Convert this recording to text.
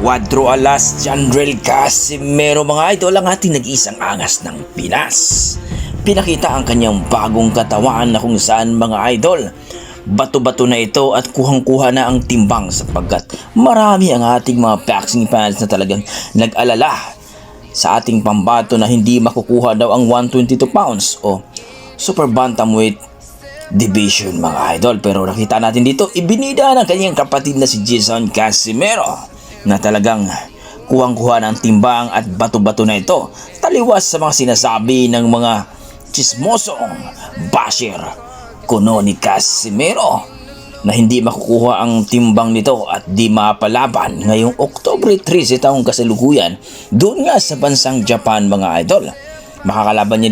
Cuadro Alas Jandrel Casimero mga idol, ang ating nag-iisang angas ng Pinas. Pinakita ang kanyang bagong katawan na kung saan mga idol, bato-bato na ito at kuhang-kuha na ang timbang sapagkat marami ang ating mga boxing fans na talagang nag-alala sa ating pambato na hindi makukuha daw ang 122 pounds o super bantamweight division mga idol. Pero nakita natin dito, ibinida ng kanyang kapatid na si Jason Casimero na talagang kuhang-kuha ng timbang at bato-bato na ito, taliwas sa mga sinasabi ng mga chismosong basher kuno ni Casimero na hindi makukuha ang timbang nito at di mapalaban ngayong Oktubre 3 taong kasalukuyan doon nga sa bansang Japan mga idol. Makakalaban niya